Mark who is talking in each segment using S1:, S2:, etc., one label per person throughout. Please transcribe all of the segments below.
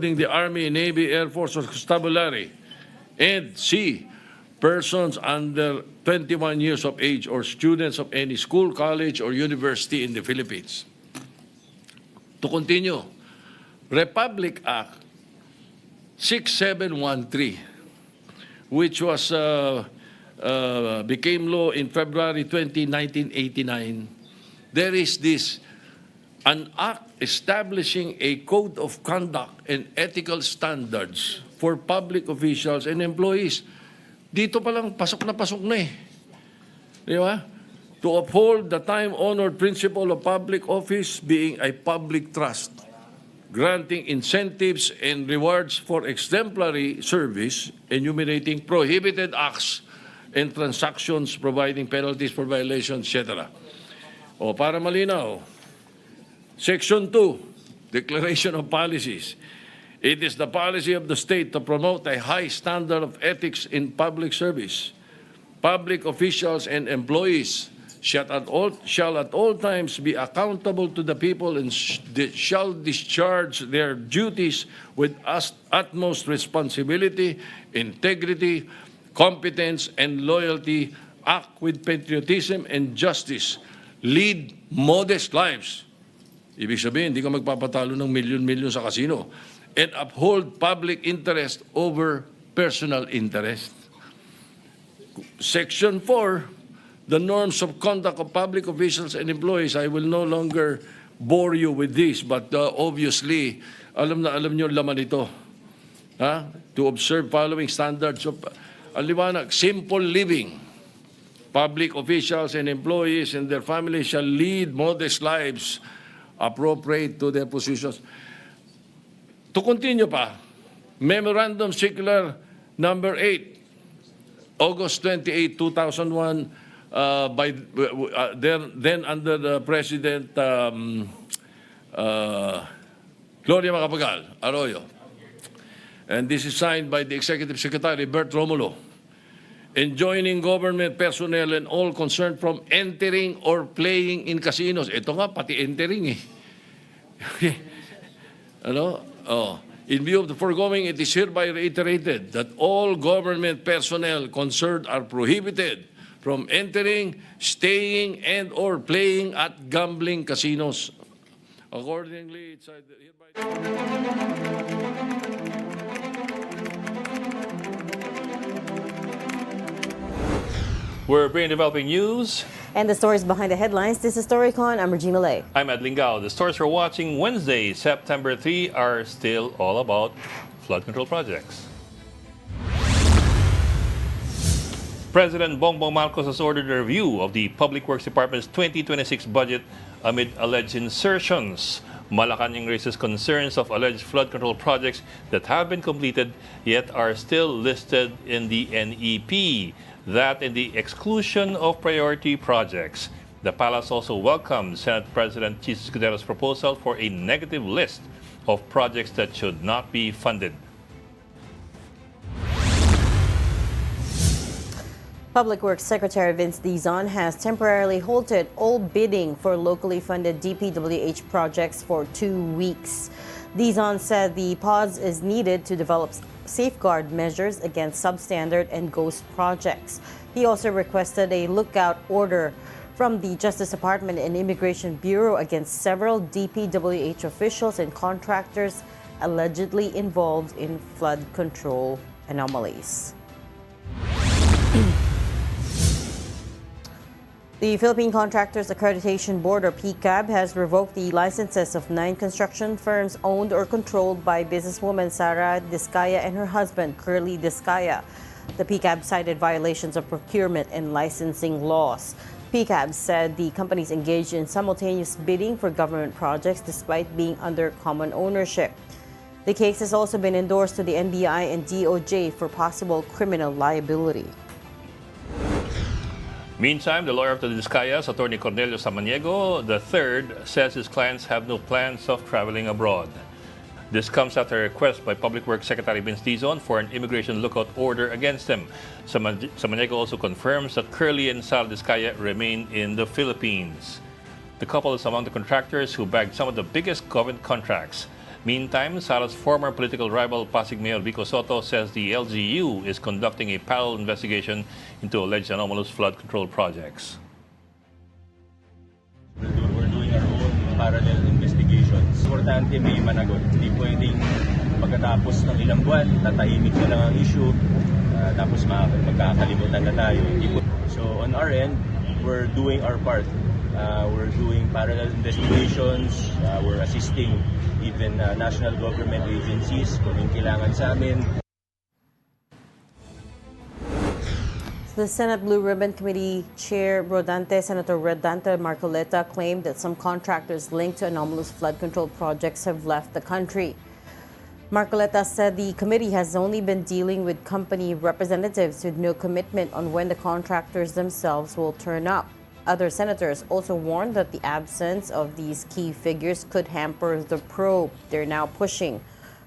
S1: the Army, Navy, Air Force, or Constabulary. And C, persons under 21 years of age or students of any school, college, or university in the Philippines. To continue, Republic Act 6713, which was became law in February 20, 1989, there is this an act establishing a code of conduct and ethical standards for public officials and employees. Dito pa lang, pasok na eh. Di ba? To uphold the time-honored principle of public office being a public trust, granting incentives and rewards for exemplary service, enumerating prohibited acts and transactions, providing penalties for violations, etc. O para malinaw, Section 2, Declaration of Policies. It is the policy of the state to promote a high standard of ethics in public service. Public officials and employees shall at all times be accountable to the people and shall discharge their duties with utmost responsibility, integrity, competence, and loyalty, act with patriotism and justice, lead modest lives. Ibig sabihin, hindi ka magpapatalo ng milyon-milyon sa kasino. And uphold public interest over personal interest. Section 4, the norms of conduct of public officials and employees. I will no longer bore you with this, but obviously, alam nyo laman ito. To observe following standards of, liwanag, simple living. Public officials and employees and their families shall lead modest lives appropriate to their positions. To continue pa, Memorandum Circular Number 8, August 28, 2001, then under the President Gloria Macapagal Arroyo. And this is signed by the Executive Secretary, Bert Romulo, enjoining government personnel and all concerned from entering or playing in casinos. Ito nga, pati entering eh. In view of the foregoing, it is hereby reiterated that all government personnel concerned are prohibited from entering, staying, and or playing at gambling casinos. Accordingly, it's hereby...
S2: We're bringing developing news.
S3: And the stories behind the headlines. This is Storycon. I'm Regina Lay.
S2: I'm Ed Lingao. The stories we're watching Wednesday, September 3 are still all about flood control projects. President Bongbong Marcos has ordered a review of the Public Works Department's 2026 budget amid alleged insertions. Malacanang raises concerns of alleged flood control projects that have been completed yet are still listed in the NEP. That in the exclusion of priority projects. The palace also welcomed Senate President Jesus Cudero's proposal for a negative list of projects that should not be funded.
S3: Public Works Secretary Vince Dizon has temporarily halted all bidding for locally funded DPWH projects for 2 weeks. Dizon said the pause is needed to develop safeguard measures against substandard and ghost projects. He also requested a lookout order from the Justice Department and Immigration Bureau against several DPWH officials and contractors allegedly involved in flood control anomalies. The Philippine Contractors Accreditation Board, or PCAB, has revoked the licenses of 9 construction firms owned or controlled by businesswoman Sara Discaya and her husband, Curly Discaya. The PCAB cited violations of procurement and licensing laws. PCAB said the companies engaged in simultaneous bidding for government projects despite being under common ownership. The case has also been endorsed to the NBI and DOJ for possible criminal liability.
S2: Meantime, the lawyer of the Discayas, Attorney Cornelio Samaniego III, says his clients have no plans of traveling abroad. This comes after a request by Public Works Secretary Vince Dizon for an immigration lookout order against him. Samaniego also confirms that Curly and Sal Discaya remain in the Philippines. The couple is among the contractors who bagged some of the biggest government contracts. Meantime, Sala's former political rival, Pasig Mayor Vico Soto, says the LGU is conducting a parallel investigation into alleged anomalous flood control projects.
S4: We're doing our own parallel investigations. Importante may managot. Hindi pwedeng pagkatapos ng ilang buwan, tatahimik na lang ang issue, tapos magkakalimutan na tayo. So on our end, we're doing our part. We're doing parallel investigations. We're assisting even national government agencies kung yung kailangan sa amin.
S3: The Senate Blue Ribbon Committee Chair Senator Rodante Marcoleta, claimed that some contractors linked to anomalous flood control projects have left the country. Marcoleta said the committee has only been dealing with company representatives with no commitment on when the contractors themselves will turn up. Other senators also warned that the absence of these key figures could hamper the probe. They're now pushing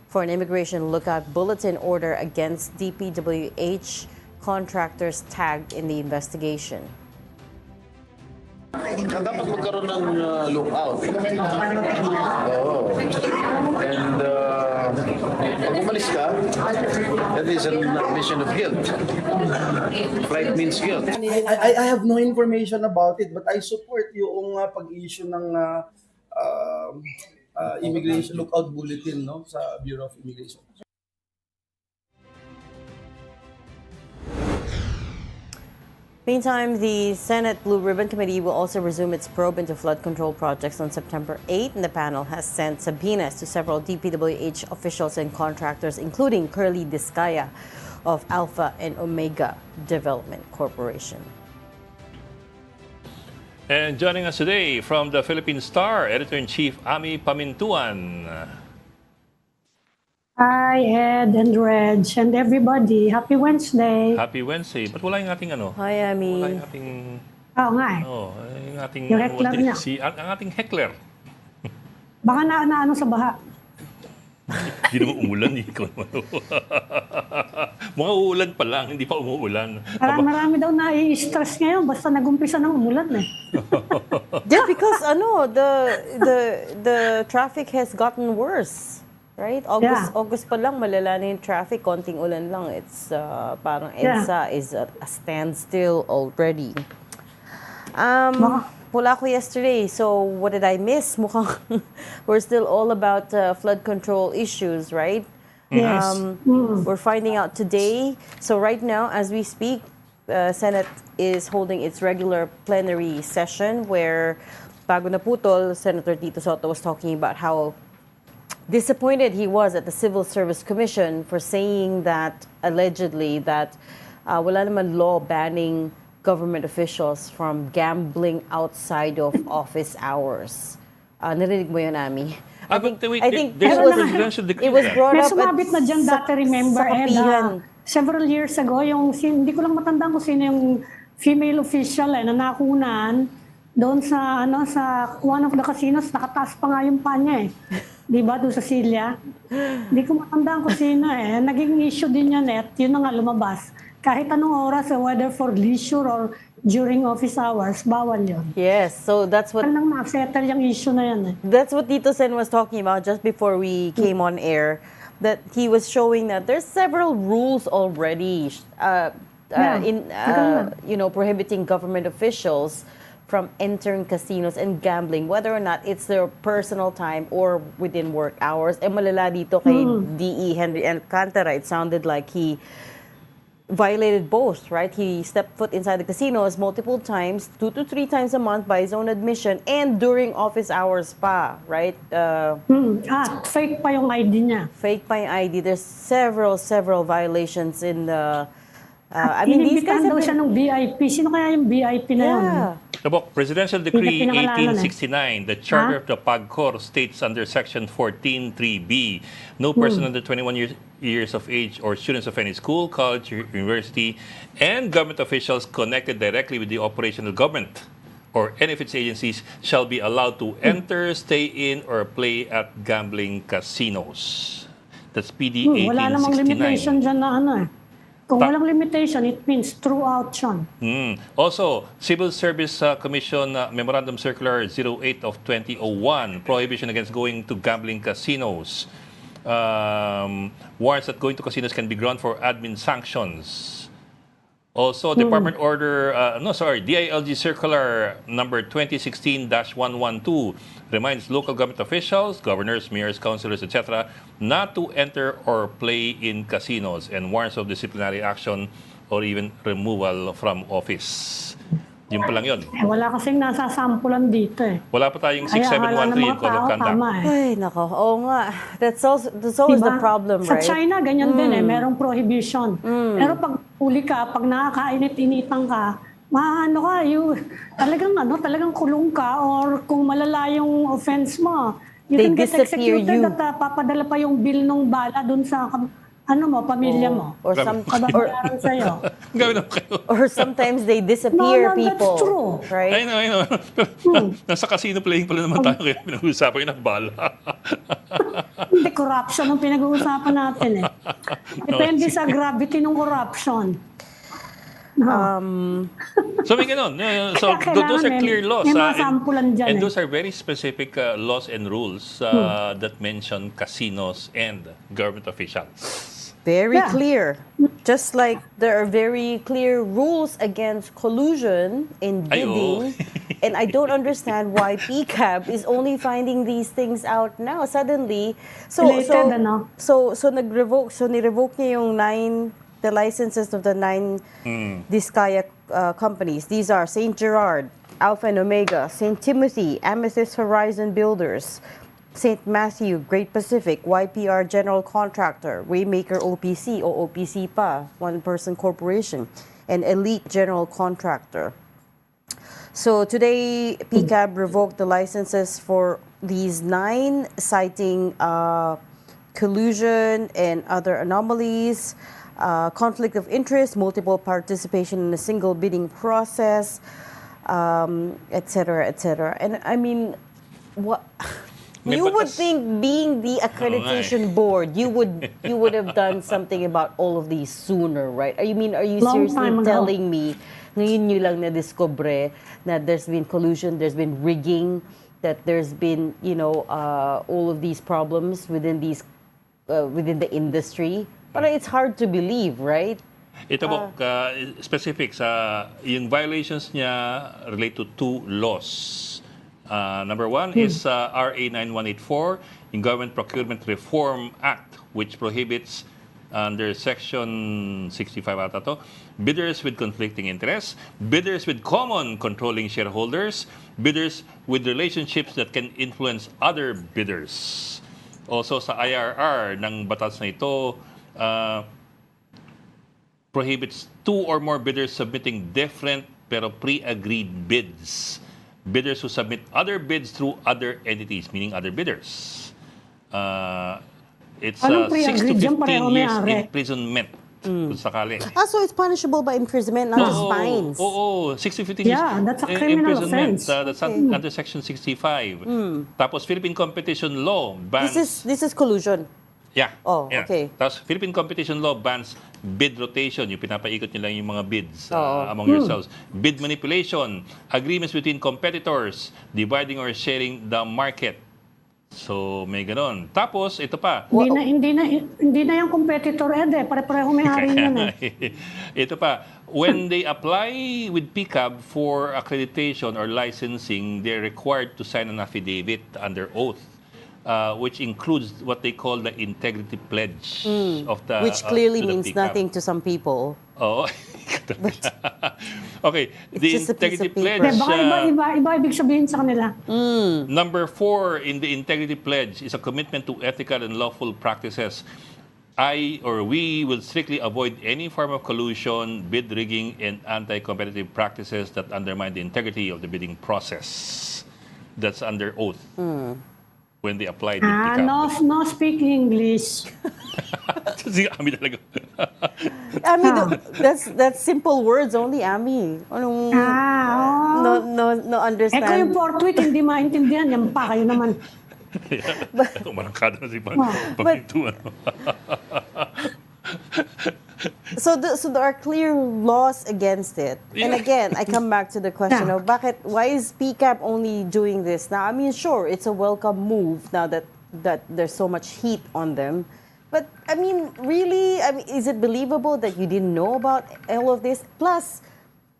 S3: for an immigration lookout bulletin order against DPWH contractors tagged in the investigation.
S5: Dapat magkaroon ng lookout. Oo. And pag umalis ka, that is an admission of guilt. Flight means guilt.
S6: I have no information about it, but I support yung pag-issue ng immigration lookout bulletin, no, sa Bureau of Immigration.
S3: Meantime, the Senate Blue Ribbon Committee will also resume its probe into flood control projects on September 8, and the panel has sent subpoenas to several DPWH officials and contractors, including Curly Discaya of Alpha and Omega Development Corporation.
S2: And joining us today from the Philippine Star, Editor-in-Chief Ami Pamintuan.
S7: Hi, Ed and Reg and everybody. Happy Wednesday.
S2: Happy Wednesday. Ba't wala yung ating ano?
S3: Hi, Ami.
S2: Wala yung ating...
S7: Oo nga eh.
S2: Oh, yung ating...
S7: Yung heckler niya.
S2: Ang ating heckler.
S7: Baka ano sa baha.
S2: Hindi naman umulan. Mga uulan pa lang, hindi pa umuulan.
S7: Marami daw na-i-stress ngayon basta nag-umpisa ng umulan eh.
S3: Yeah, because the traffic has gotten worse. Right? August pa lang, malala na yung traffic. Konting ulan lang. It's parang EDSA is a standstill already. Wala ko yesterday. So what did I miss? Mukhang we're still all about flood control issues, right?
S7: Yes.
S3: We're finding out today. So right now, as we speak, Senate is holding its regular plenary session where bago naputol, Senator Tito Soto was talking about how disappointed he was at the Civil Service Commission for saying that, allegedly, that wala naman law banning government officials from gambling outside of office hours. Narinig mo yun, Ami? I think
S2: there's
S3: it
S2: a presidential decree.
S3: It was brought
S7: May
S3: up
S7: sumabit na dyan dati, remember, Ed,
S3: Several
S7: several years ago, hindi ko lang matandaan kung sino yung female official na nakunan doon sa one of the casinos, nakataas pa nga yung panya eh. Di ba, doon sa Silya? Hindi ko matandaan kung sino eh. Naging issue din yan eh. Yun na nga lumabas. Kahit anong oras, whether for leisure or during office hours, bawal yun.
S3: Yes, so that's what...
S7: Nang ma-settle yung issue na yan eh.
S3: That's what Tito Sen was talking about just before we came on air. That he was showing that there's several rules already prohibiting government officials from entering casinos and gambling, whether or not it's their personal time or within work hours. E malala dito kay D.E. Henry Alcantara, it sounded like he violated both, right? He stepped foot inside the casinos multiple times, 2 to 3 times a month by his own admission, and during office hours pa, right?
S7: Fake pa yung ID niya.
S3: Fake pa yung ID. There's several violations in the... these guys
S7: daw siya ng VIP. Sino kaya yung VIP na yun?
S2: Tabok, Presidential Decree 1869, the Charter of the PAGCOR states under Section 14.3b, no person under 21 years of age or students of any school, college, university, and government officials connected directly with the operational government or any of its agencies shall be allowed to enter, stay in, or play at gambling casinos. That's PD 1869.
S7: Wala namang limitation dyan na Kung walang limitation, it means throughout yun.
S2: Also, Civil Service Commission Memorandum Circular 08 of 2001, prohibition against going to gambling casinos. Warrants that going to casinos can be ground for admin sanctions. Also, Department Order, DILG Circular number 2016-112 reminds local government officials, governors, mayors, councilors, etc., not to enter or play in casinos, and warrants of disciplinary action or even removal from office. Yun pa lang yun.
S7: Wala kasing nasasampulan dito eh.
S2: Wala pa tayong
S7: Kaya akala ng
S2: 6713
S7: mga
S2: yung Code of
S7: tao,
S2: Conduct.
S7: tama eh.
S3: Ay, nako. Oo nga. That's always the
S7: Diba?
S3: problem,
S7: Sa
S3: right?
S7: China, ganyan din eh. Merong prohibition. Pero pag uli ka, pag nakakainit-initan ka, maano ka, talagang kulong ka or kung malala yung offense mo, you
S3: They
S7: can get
S3: disappear
S7: executed
S3: you.
S7: at papadala pa yung bill ng bala dun sa pamilya mo.
S3: Or
S7: Kababayaran sa'yo.
S2: Gawin naman kayo.
S3: or sometimes they disappear
S7: No, that's
S3: people.
S7: true.
S3: Right?
S2: I know. Nasa casino playing pala naman tayo kaya pinag-uusapan yung bala.
S7: Hindi, corruption ang pinag-uusapan natin eh. Depende sa gravity ng corruption.
S2: So may ganun. So
S7: Kaya
S2: those are
S7: kailangan
S2: clear laws.
S7: may mga sampulan dyan
S2: and
S7: eh.
S2: those are very specific laws and rules that mention casinos and government officials.
S3: Very
S7: Yeah.
S3: clear. Just like there are very clear rules against collusion in
S2: Ay, oo.
S3: bidding. And I don't understand why PCAB is only finding these things out now suddenly.
S7: Related, ano?
S3: So ni-revoke niya yung the licenses of the 9 Discaya companies. These are St. Gerard, Alpha and Omega, St. Timothy, Amethyst Horizon Builders, St. Matthew, Great Pacific, YPR General Contractor, Waymaker OPC o OPC pa, one-person corporation, and Elite General Contractor. So today, PCAB revoked the licenses for these 9, citing collusion and other anomalies, conflict of interest, multiple participation in a single bidding process, et cetera, et cetera. And I mean, what... You
S2: But
S3: would
S2: that's-
S3: think being the accreditation board, you would have done something about all of these sooner, right? Are you
S7: Long
S3: seriously
S7: time ago.
S3: telling me ngayon nyo lang na-discover na there's been collusion, there's been rigging, that there's been, all of these problems within the industry? Parang it's hard to believe, right?
S2: Ito po, specific sa yung violations niya relate to 2 laws. Number 1 is RA 9184, yung Government Procurement Reform Act, which prohibits under Section 65 ata to, bidders with conflicting interests, bidders with common controlling shareholders, bidders with relationships that can influence other bidders. Also sa IRR ng batas na ito, prohibits 2 or more bidders submitting different pero pre-agreed bids. Bidders who submit other bids through other entities, meaning other bidders. It's
S7: Anong
S2: 6 to
S7: pre-agreed dyan?
S2: 15
S7: Pareho
S2: years
S7: may-ari.
S2: imprisonment kung sakali.
S3: So it's punishable by imprisonment, not just fines.
S2: Oo, 6 to 15 years
S7: Yeah, that's a criminal
S2: imprisonment.
S7: offense.
S2: That's under Section 65. Tapos Philippine Competition Law bans...
S3: This is collusion.
S2: Yeah.
S3: Oh,
S2: yeah.
S3: okay.
S2: Tapos Philippine Competition Law bans bid rotation, yung pinapaikot nyo lang yung mga bids
S3: Oo.
S2: among yourselves. Bid manipulation, agreements between competitors, dividing or sharing the market. So, may ganon. Tapos, ito pa.
S7: Hindi na yung competitor, pare-pareho may hari yan eh.
S2: Ito pa. When they apply with PCAB for accreditation or licensing, they're required to sign an affidavit under oath. Which includes what they call the integrity pledge of the
S3: Which clearly
S2: to the
S3: means
S2: PCAB.
S3: nothing to some people.
S2: Oo. Okay, the
S3: It's just a piece
S2: integrity
S3: of paper.
S2: pledge.
S7: Baka iba ibig sabihin sa kanila.
S2: Number 4 in the integrity pledge is a commitment to ethical and lawful practices. We will strictly avoid any form of collusion, bid rigging, and anti-competitive practices that undermine the integrity of the bidding process. That's under oath. When they applied in PCAB.
S7: No speak English.
S2: Si Ami talaga.
S3: Ami, that's simple words only, Ami. Anong, no understand.
S7: Ikaw yung portrait, hindi maintindihan. Yan pa, kayo naman.
S2: Umarangkada na si
S3: But-
S2: Pagpintuan.
S3: So there are clear laws against it. And again, I come back to the question of why is PCAP only doing this now? I mean, sure, it's a welcome move now that there's so much heat on them. But I mean, really, is it believable that you didn't know about all of this? Plus,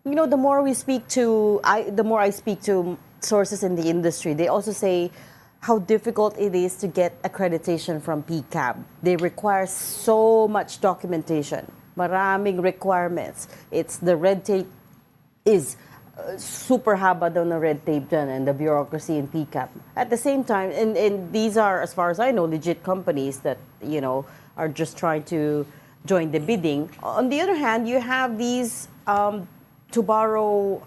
S3: you know, the more I speak to sources in the industry, they also say how difficult it is to get accreditation from PCAB. They require so much documentation, maraming requirements. It's the red tape is super haba daw na red tape dyan and the bureaucracy in PCAB. At the same time, and these are, as far as I know, legit companies that, you know, are just trying to join the bidding. On the other hand, you have these, to borrow,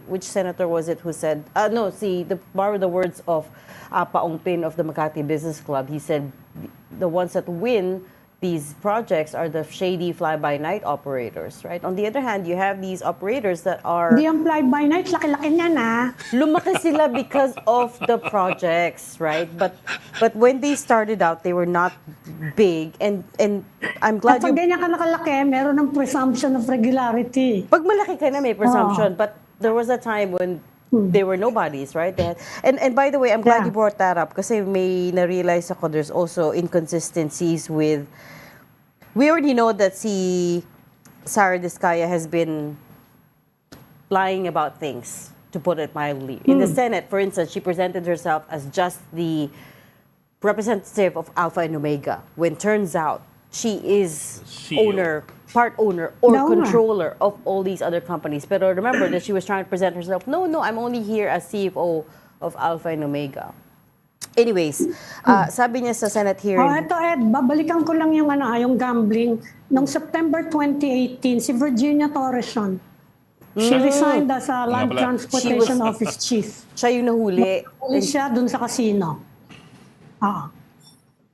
S3: which senator was it who said, borrow the words of Paong Pin of the Makati Business Club. He said the ones that win these projects are the shady fly-by-night operators, right? On the other hand, you have these operators that are...
S7: Di ang fly-by-night, laki-laki niyan
S3: lumaki sila because of the projects, right? But when they started out, they were not big, and I'm glad
S7: Kapag ganyan ka nakalaki, meron ng presumption of regularity.
S3: Pag malaki ka na, may presumption, but there was a time when they were nobodies, right? And by the way, I'm glad you brought that up kasi may na-realize ako there's also inconsistencies with... We already know that si Sara Diskaya has been lying about things, to put it mildly. In the Senate, for instance, she presented herself as just the representative of Alpha and Omega, when turns out she is
S2: CEO.
S3: part owner or controller of all these other companies. But remember that she was trying to present herself, no, I'm only here as CFO of Alpha and Omega. Anyways, sabi niya sa Senate hearing...
S7: Ito Ed, babalikan ko lang yung gambling. Noong September 2018, si Virginia Torres yun. She resigned as a Land Transportation Office Chief.
S3: Siya yung nahuli.
S7: Nahuli siya dun sa casino.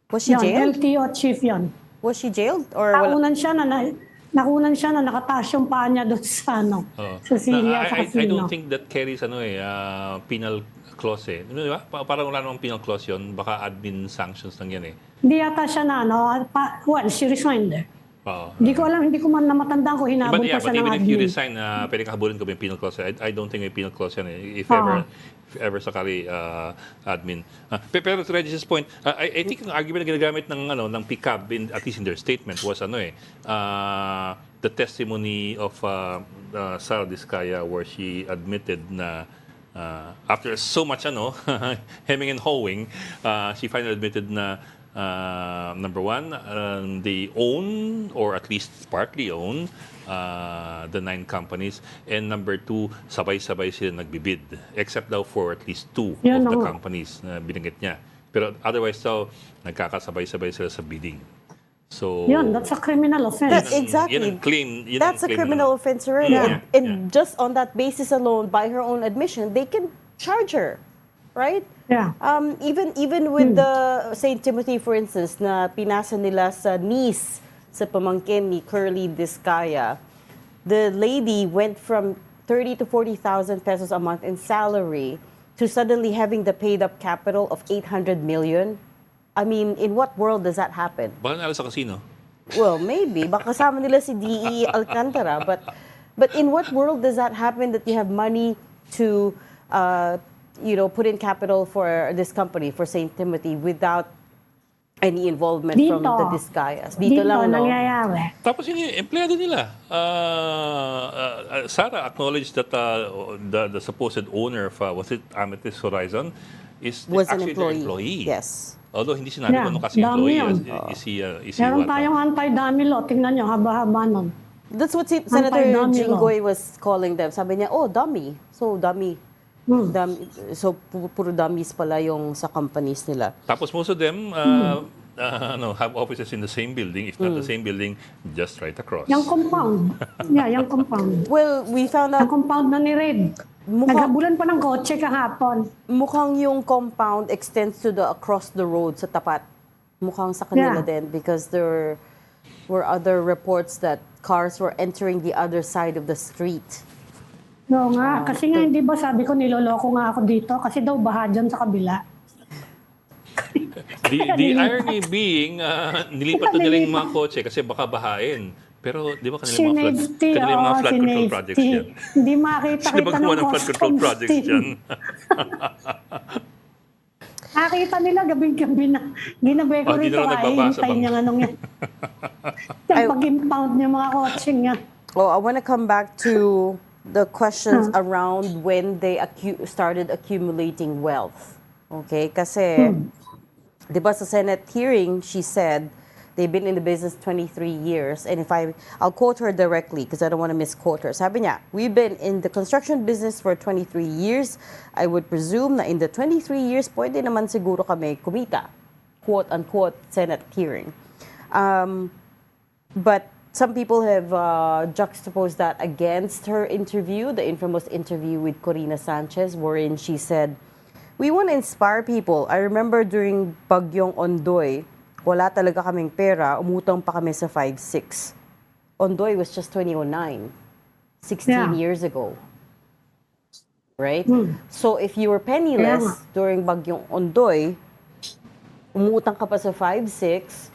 S3: Was she jailed?
S7: LTO chief yun.
S3: Was she jailed? Or wala?
S7: Nakunan siya na nakataas yung paa niya doon sa sa Syria, sa casino.
S2: I don't think that carries penal clause eh. Di ba? Parang wala namang penal clause yun. Baka admin sanctions lang yan eh.
S7: Hindi yata siya she resigned eh. Hindi ko alam, hindi ko man namatandaan ko hinabol pa siya ng
S2: even
S7: admin.
S2: if you resign, pwede ka habulin ko may penal clause. I don't think may penal clause yan eh. If ever sakali admin. Pero to Regis's point, I think ang argument na ginagamit ng PCAB, at least in their statement, was the testimony of Sara Diskaya where she admitted na after so much hemming and hawing, she finally admitted na number one, they own or at least partly own the 9 companies, and number 2, sabay-sabay sila nagbibid except daw for at least 2 of the companies na binanggit niya. Pero otherwise daw nagkakasabay-sabay sila sa bidding. So
S7: that's a criminal offense.
S3: Exactly. That's a criminal offense already. And just on that basis alone, by her own admission, they can charge her, right?
S7: Yeah.
S3: Even with the St. Timothy, for instance, na pinasa nila sa niece sa pamangkin ni Curly Diskaya, the lady went from 30 to 40,000 pesos a month in salary to suddenly having the paid-up capital of 800 million. I mean, in what world does that happen?
S2: Baka nalo sa casino.
S3: Well, maybe. Baka kasama nila si D.E. Alcantara. But in what world does that happen that you have money to, put in capital for this company, for St. Timothy, without any involvement from the Diskayas? Dito lang, no?
S7: Nangyayari.
S2: Tapos yung empleyado nila. Sara acknowledged that the supposed owner of, was it Amethyst Horizon,
S3: was
S2: actually
S3: an
S2: their employee.
S3: Yes.
S2: Although hindi sinabi ko kasi
S7: dami
S2: employee,
S7: yun.
S2: is he
S7: Meron
S2: what?
S7: tayong anti-dummy law. Tingnan nyo, haba-haba nun.
S3: That's what Senator Jinggoy was calling them. Sabi niya, dummy. So, dummy. So, puro dummies pala yung sa companies nila.
S2: Tapos most of them have offices in the same building. If not the same building, just right across.
S7: Yung compound. Yung compound.
S3: Well, we found out...
S7: Ang compound na ni Red. Naghabulan pa ng kotse kahapon.
S3: Mukhang yung compound extends to the across the road sa tapat. Mukhang sa kanila din because there were other reports that cars were entering the other side of the street.
S7: Oo nga, kasi nga hindi ba sabi ko niloloko nga ako dito kasi daw baha dyan sa kabila.
S2: The irony being, nilipat na nila yung mga kotse kasi baka bahain. Pero di ba kanila yung mga flood control projects yan?
S7: Hindi makita
S2: Sino ba
S7: kita
S2: gumawa
S7: ng
S2: ng flood control projects dyan?
S7: Nakita nila gabing-gabi na. Ginabi ko
S2: Di
S7: rito
S2: na lang
S7: kaya
S2: nagbabasa
S7: hintay
S2: bang-
S7: niya anong yan. Yung pag-impound niya mga kotse niya.
S3: Oh, I want to come back to the questions around when they started accumulating wealth. Okay? Kasi, di ba sa Senate hearing, she said they've been in the business 23 years. And I'll quote her directly because I don't want to misquote her. Sabi niya, we've been in the construction business for 23 years. I would presume na in the 23 years, pwede naman siguro kami kumita. Quote-unquote Senate hearing. But some people have juxtaposed that against her interview, the infamous interview with Corina Sanchez, wherein she said, we want to inspire people. I remember during Bagyong Ondoy, wala talaga kaming pera, umutang pa kami sa 5-6. Ondoy was just 2009, 16 years ago. Right? So if you were penniless during Bagyong Ondoy, umutang ka pa sa 5-6,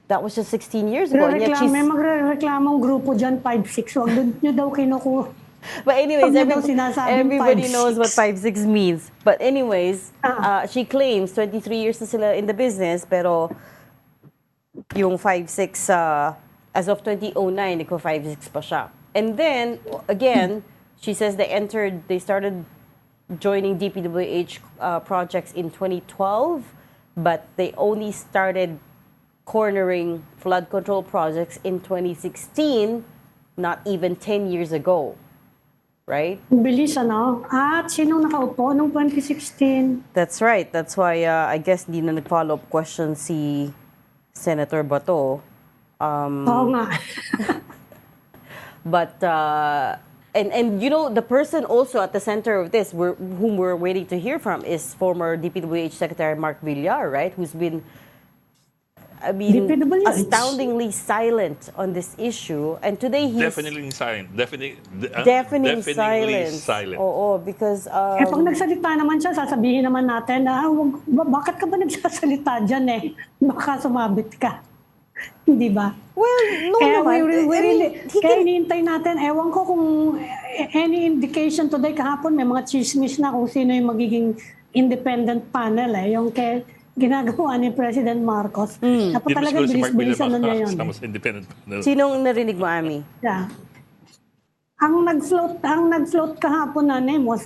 S3: that was just 16 years ago. And yet
S7: May magre-reklamong grupo dyan, 5-6. Huwag doon nyo daw kinukuha.
S3: But anyways,
S7: Pag daw sinasabing
S3: everybody
S7: 5'6".
S3: knows what 5-6 means. But anyways, she claims 23 years na sila in the business, pero yung 5-6, as of 2009, ikaw 5-6 pa siya. And then, again, she says they started joining DPWH projects in 2012, but they only started cornering flood control projects in 2016, not even 10 years ago. Right?
S7: Bilis, ano? At sinong nakaupo nung 2016?
S3: That's right. That's why I guess di na nag-follow-up question si Senator Bato.
S7: Oo nga.
S3: But, and you know, the person also at the center of this, whom we're waiting to hear from, is former DPWH Secretary Mark Villar, right? Who's been, I mean,
S7: DPWH.
S3: astoundingly silent on this issue. And today he's...
S2: Definitely silent. Definitely
S3: silent. Oo, because...
S7: Pag nagsalita naman siya, sasabihin naman natin na, bakit ka ba nagsasalita dyan eh? Baka sumabit ka. Hindi ba?
S3: Well, no
S7: Kaya
S3: naman.
S7: kaya hinihintay natin, ewan ko kung any indication today, kahapon may mga chismis na kung sino yung magiging independent panel eh. Yung ginagawa ni President Marcos. Dapat talaga bilis-bilisan na niya yun.
S3: Sinong narinig mo, Ami?
S7: Yeah. Ang nag-float kahapon na name was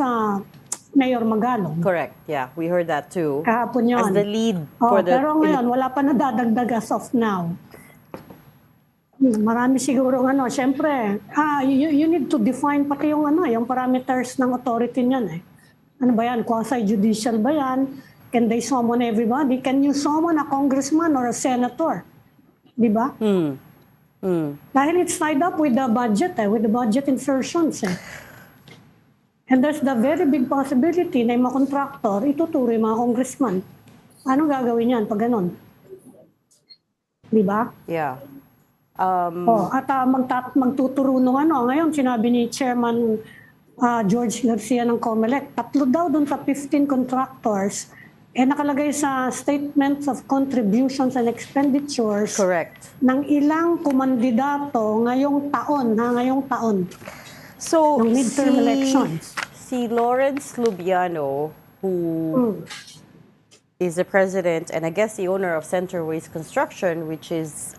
S7: Mayor Magalong.
S3: Correct. Yeah, we heard that too.
S7: Kahapon yun.
S3: As the lead for the...
S7: Pero ngayon, wala pa nadadagdag as of now. Marami siguro syempre, you need to define pati yung yung parameters ng authority niyan eh. Ano ba yan? Quasi-judicial ba yan? Can they summon everybody? Can you summon a congressman or a senator? Di ba? Dahil it's tied up with the budget with the budget insertions And there's the very big possibility na yung mga contractor ituturo yung mga congressman. Ano gagawin yan pag ganun? Di ba?
S3: Yeah.
S7: At magtuturo nung ngayon sinabi ni Chairman George Garcia ng COMELEC, 3 daw dun sa 15 contractors nakalagay sa statements of contributions and expenditures.
S3: Correct.
S7: Ng ilang kumandidato ngayong taon.
S3: So,
S7: ng midterm elections.
S3: Si Lawrence Lubiano, who is the president and I guess the owner of Centerways Construction, which is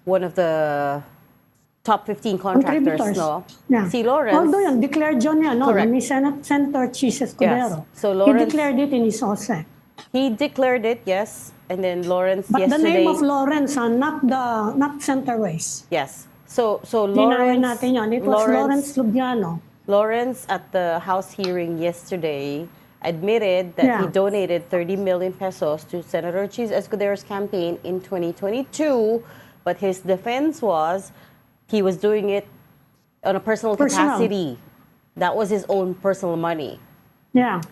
S3: one of the top 15 contractors, no?
S7: Yeah.
S3: Si Lawrence...
S7: Although yan, declared yun yan, no?
S3: Correct.
S7: Ni Senator Chis Escudero.
S3: Yes. So Lawrence...
S7: He declared it in his OSEC.
S3: He declared it, yes. And then Lawrence
S7: But
S3: yesterday...
S7: the name of Lawrence, not Centerways.
S3: Yes. So
S7: Dinawin
S3: Lawrence...
S7: natin yun. It was Lawrence Lubiano.
S3: Lawrence at the House hearing yesterday admitted that he donated 30 million pesos to Senator Chis Escudero's campaign in 2022, but his defense was he was doing it on a personal capacity. That was his own personal money.
S7: Yeah.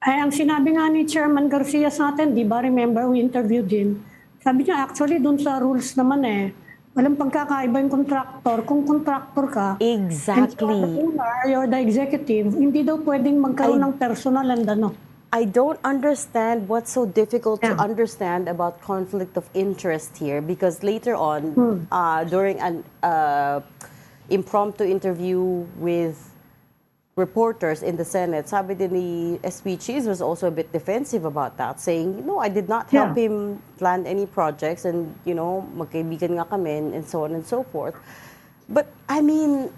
S7: Ang sinabi nga ni Chairman Garcia sa atin, di ba, remember we interviewed him, sabi niya actually dun sa rules naman Walang pagkakaiba yung contractor. Kung contractor ka, and you're the
S3: Exactly.
S7: owner, you're the executive, hindi daw pwedeng magkaroon ng personal and ano.
S3: I don't understand what's so difficult to
S7: Yeah.
S3: understand about conflict of interest here, because later on, during an impromptu interview with reporters in the Senate, sabi din ni SP Cheese was also a bit defensive about that, saying, no, I did not help
S7: Yeah.
S3: him plan any projects, and, magkaibigan nga kami, and so on and so forth. But, I mean,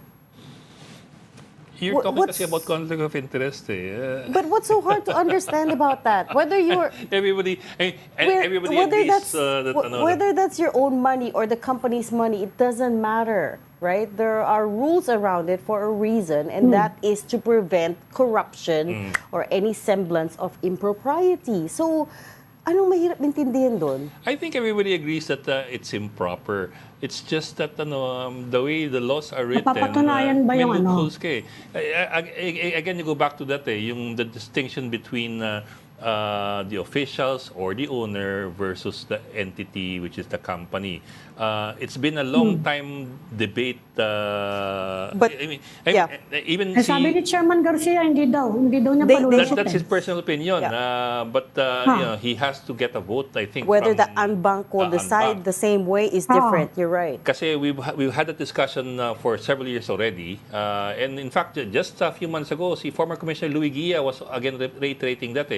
S2: You're talking
S3: what's-
S2: kasi about conflict of interest.
S3: but what's so hard to understand about that? Whether you're...
S2: Everybody, everybody
S3: whether
S2: agrees
S3: that's
S2: that
S3: whether that's your own money or the company's money, it doesn't matter, right? There are rules around it for a reason, and that is to prevent corruption or any semblance of impropriety. So, anong mahirap intindihin doon?
S2: I think everybody agrees that it's improper. It's just that the way the laws are written,
S7: Napapatunayan ba
S2: may
S7: yung ano?
S2: loopholes ka eh. Again, you go back to that yung the distinction between the officials or the owner versus the entity, which is the company. It's been a long time debate.
S3: But, yeah.
S2: Even
S7: Sabi ni Chairman Garcia, hindi daw niya
S3: They-
S7: palulusot.
S2: that's his personal opinion.
S3: Yeah.
S2: But he has to get a vote, I think.
S3: Whether
S2: from,
S3: the unbank will decide
S2: unbank.
S3: the same way is different. You're right.
S2: Kasi we've had that discussion for several years already. And in fact, just a few months ago, si former Commissioner Louis Guia was again reiterating that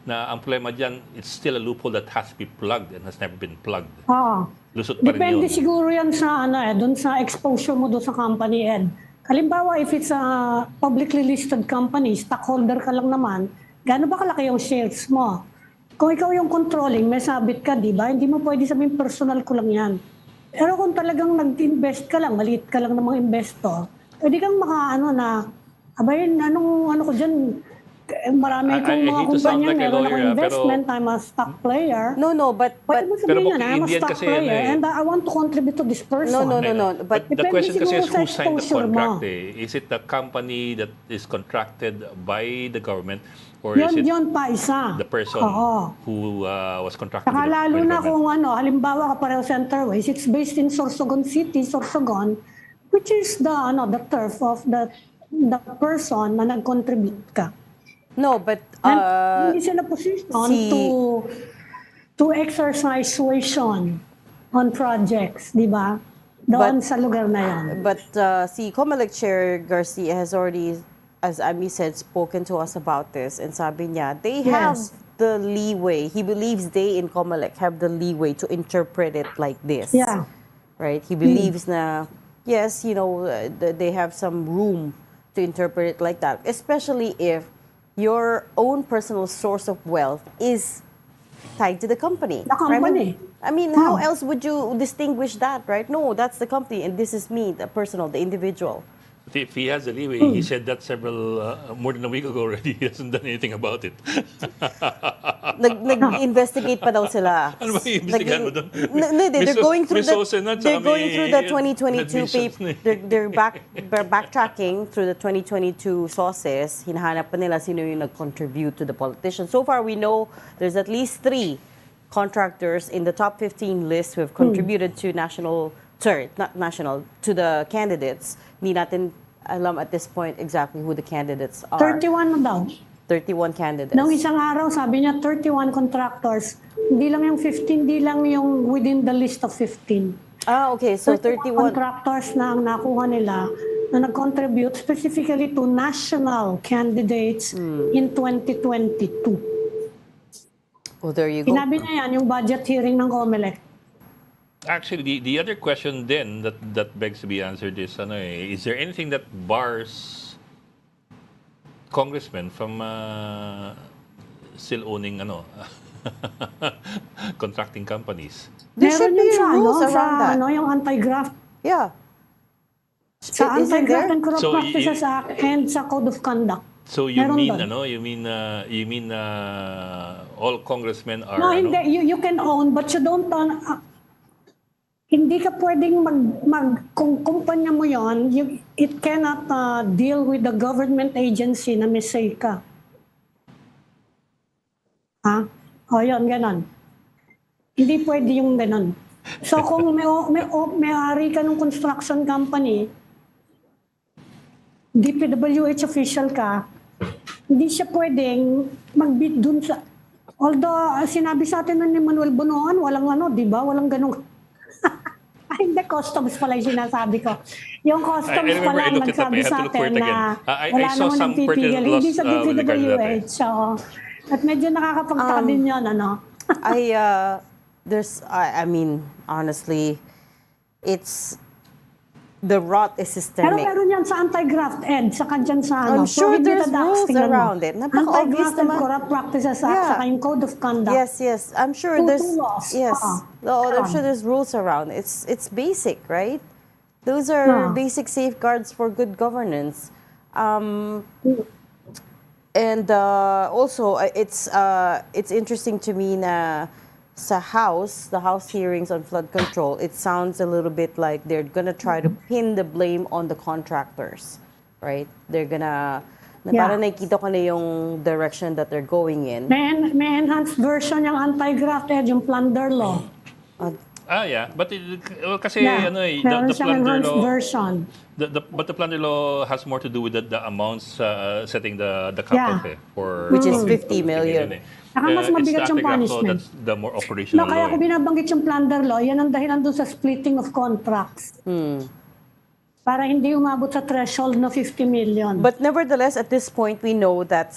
S2: na ang problema dyan, it's still a loophole that has to be plugged and has never been plugged.
S7: Oo.
S2: Lusot pa rin
S7: Depende
S2: yun.
S7: siguro yan sa doon sa exposure mo doon sa company, Ed. Halimbawa, if it's a publicly listed company, stockholder ka lang naman, gaano ba kalaki yung shares mo? Kung ikaw yung controlling, may sabit ka, di ba? Hindi mo pwede sabihin personal ko lang yan. Pero kung talagang nag-invest ka lang, maliit ka lang ng mga investor, pwede kang abay, ano ko dyan, marami kong mga
S2: hate to sound
S7: kumpanya,
S2: like a
S7: meron ako
S2: lawyer,
S7: investment, I'm a stock player.
S3: No, but
S7: Pwede mo
S2: Pero
S7: sabihin
S2: baka
S7: yan, I'm a
S2: Indian
S7: stock
S2: kasi
S7: player
S2: yan eh.
S7: and I want to contribute to this person.
S3: no.
S2: But
S3: But
S2: the
S7: depende
S2: question kasi is
S7: siguro sa
S2: who signed the
S7: exposure mo.
S2: contract eh. Is it the company that is contracted by the government or is it
S7: Yun pa isa.
S2: the person
S7: Oo.
S2: who was contracted
S7: Saka
S2: by
S7: lalo
S2: the
S7: na
S2: government?
S7: kung halimbawa Kapareho Centerways, it's based in Sorsogon City, Sorsogon, which is the turf of the person na nag-contribute ka.
S3: no, but
S7: And hindi sila position
S3: si-
S7: to exercise suasion on projects, di ba? Doon sa lugar na yan.
S3: But si COMELEC Chair Garcia has already, as Ami said, spoken to us about this, and sabi niya, they have
S7: Yes.
S3: the leeway. He believes they in COMELEC have the leeway to interpret it like this.
S7: Yeah.
S3: Right? He believes na, yes, they have some room to interpret it like that, especially if your own personal source of wealth is tied to the company.
S7: The company.
S3: I mean, how else would you distinguish that, right? No, that's the company, and this is me, the personal, the individual.
S2: If he has a leeway, he said that more than a week ago already. He hasn't done anything about it.
S3: Nag-investigate pa daw sila.
S2: Ano ba yung investigahan mo doon?
S3: They're going through
S2: Miss Osen at
S3: they're
S2: saka
S3: going through the 2022
S2: admissions
S3: paper.
S2: na eh.
S3: They're backtracking through the 2022 sources. Hinahanap pa nila sino yung nag-contribute to the politicians. So far, we know there's at least 3 contractors in the top 15 list who have contributed to to the candidates. Hindi natin alam at this point exactly who the candidates are.
S7: 31 na daw.
S3: 31 candidates.
S7: Nung isang araw, sabi niya 31 contractors. Hindi lang yung 15, hindi lang yung within the list of 15.
S3: Okay. So 31.
S7: Contractors na ang nakuha nila na nag-contribute specifically to national candidates in 2022.
S3: Oh, there you go.
S7: Sinabi niya yan, yung budget hearing ng COMELEC.
S2: Actually, the other question then that begs to be answered is, is there anything that bars congressmen from still owning contracting companies?
S3: There should
S7: Meron
S3: be
S7: yun
S3: rules around that.
S7: Yung anti-graft.
S3: Yeah.
S7: Sa
S3: Isn't there?
S7: Anti-Graft and Corrupt
S2: So,
S7: Practices Act and sa Code of Conduct.
S2: So you
S7: Meron
S2: mean
S7: doon.
S2: you mean all congressmen are
S7: No, hindi. You can own, but you don't own. Hindi ka pwedeng kung kumpanya mo yon, it cannot deal with the government agency na may say ka. Ha? O yun, ganon. Hindi pwede yung ganon. So kung may-ari ka ng construction company, DPWH official ka, hindi siya pwedeng mag-bid dun sa... Although, sinabi sa atin ni Manuel Bonoan, walang di ba? Walang ganun. Ay, hindi, customs pala yung sinasabi ko. Yung customs
S2: I
S7: pala ang
S2: looked it up.
S7: nagsabi
S2: I had
S7: sa
S2: to look for
S7: atin
S2: it
S7: na
S2: again. I
S7: wala
S2: saw
S7: naman
S2: some
S7: ang titigil.
S2: pertinent laws,
S7: Hindi sa
S2: with regard to that,
S7: DPWH. So, at medyo nakakapagtaka din yun,
S3: I mean, honestly, it's the rot is
S7: Pero
S3: systemic.
S7: meron yan sa anti-graft, Ed, saka dyan sa
S3: I'm sure there's
S7: Prohibited Acts,
S3: rules
S7: tingnan mo.
S3: around it. Napaka-obvious
S7: Anti-graft and
S3: naman.
S7: Corrupt Practices Act,
S3: Yeah.
S7: saka yung Code of Conduct.
S3: Yes. I'm sure
S7: Two
S3: there's
S7: laws.
S3: yes. No, I'm sure there's rules around. It's basic, right? Those are basic safeguards for good governance. And also, it's interesting to me na sa the House hearings on flood control, it sounds a little bit like they're gonna try to pin the blame on the contractors, right? They're gonna, parang nakikita ko na yung direction that they're going in.
S7: May enhanced version yung anti-graft, Ed, yung plunder law.
S2: Yeah. But kasi
S7: Yeah.
S2: the
S7: Meron siyang
S2: plunder
S7: enhanced
S2: law,
S7: version.
S2: but the plunder law has more to do with the amounts setting the cutoff for
S3: Which is 50 million.
S7: Saka mas mabigat yung punishment.
S2: That's the more operational
S7: Kaya
S2: law.
S7: ko binabanggit yung plunder law, yan ang dahilan doon sa splitting of contracts. Para hindi umabot sa threshold na 50 million.
S3: But nevertheless, at this point, we know that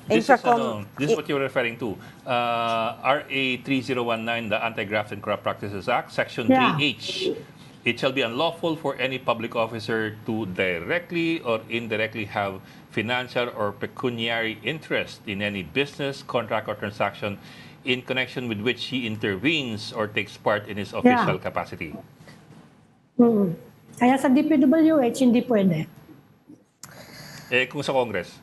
S2: This is what you're referring to. RA 3019, the Anti-Graft and Corrupt Practices Act, Section 3H. It shall be unlawful for any public officer to directly or indirectly have financial or pecuniary interest in any business, contract, or transaction in connection with which he intervenes or takes part in his official capacity.
S7: Kaya sa DPWH, hindi pwede.
S2: Kung sa Congress?